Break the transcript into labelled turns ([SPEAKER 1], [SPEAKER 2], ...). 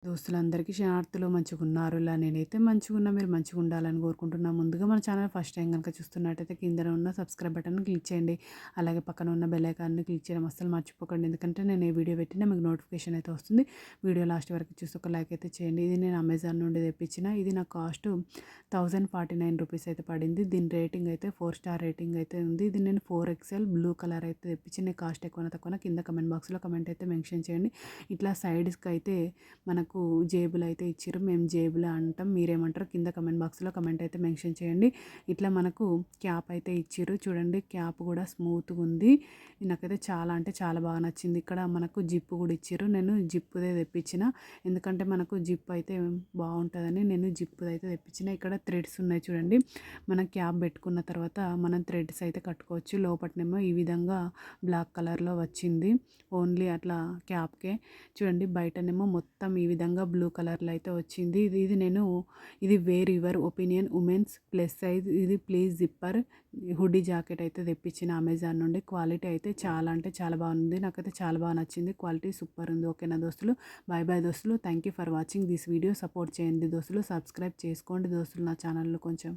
[SPEAKER 1] దోస్తులందరికీ శనార్థులు మంచిగున్నారులా నేనైతే మంచిగున్నా. మీరు మంచిగుండాలని కోరుకుంటున్నా. ముందుగా మన ఛానల్ ఫస్ట్ టైం కనుక చూస్తున్నట్టయితే కింద ఉన్న సబ్స్క్రైబ్ బటన్ క్లిక్ చేయండి. అలాగే పక్కన ఉన్న బెల్ ఐకాన్ని క్లిక్ చేయడం అస్సలు మర్చిపోకండి. ఎందుకంటే నేను ఏ వీడియో పెట్టినా మీకు నోటిఫికేషన్ అయితే వస్తుంది. వీడియో లాస్ట్ వరకు చూసి ఒక లైక్ అయితే చేయండి. ఇది నేను అమెజాన్ నుండి తెప్పించిన. ఇది నా కాస్ట్ 1049 రూపీస్ అయితే పడింది. దీని రేటింగ్ అయితే 4 స్టార్ రేటింగ్ అయితే ఉంది. ఇది నేను 4XL బ్లూ కలర్ అయితే తెప్పించిన. కాస్ట్ ఎక్కువ తక్కువ కింద కమెంట్ బాక్స్లో కమెంట్ అయితే మెన్షన్ చేయండి. ఇట్లా సైడ్స్కి అయితే మనకు జేబులు అయితే ఇచ్చారు. మేము జేబులు అంటాం, మీరేమంటారు కింద కమెంట్ బాక్స్లో కమెంట్ అయితే మెన్షన్ చేయండి. ఇట్లా మనకు క్యాప్ అయితే ఇచ్చారు. చూడండి క్యాప్ కూడా స్మూత్గా ఉంది. నాకైతే చాలా అంటే చాలా బాగా నచ్చింది. ఇక్కడ మనకు జిప్ కూడా ఇచ్చారు. నేను జిప్పుదే తెప్పించిన, ఎందుకంటే మనకు జిప్ అయితే బాగుంటుందని నేను జిప్పుది అయితే తెప్పించిన. ఇక్కడ థ్రెడ్స్ ఉన్నాయి చూడండి. మనం క్యాప్ పెట్టుకున్న తర్వాత మనం థ్రెడ్స్ అయితే కట్టుకోవచ్చు. లోపటనేమో ఈ విధంగా బ్లాక్ కలర్లో వచ్చింది. ఓన్లీ అట్లా క్యాప్కే. చూడండి బయటనేమో మొత్తం ఈ విధంగా బ్లూ కలర్లో అయితే వచ్చింది. ఇది wear your opinion women's plus size. ఇది ప్లీజ్ జిప్పర్ హుడీ జాకెట్ అయితే తెప్పించిన అమెజాన్ నుండి. క్వాలిటీ అయితే చాలా అంటే చాలా బాగుంది. నాకైతే చాలా బాగా నచ్చింది. క్వాలిటీ సూపర్ ఉంది. ఓకేనా దోస్తులు, బాయ్ బాయ్ దోస్తులు. Thank you for watching this video. Support చేయండి దోస్తులు, సబ్స్క్రైబ్ చేసుకోండి దోస్తులు నా ఛానల్లో కొంచెం.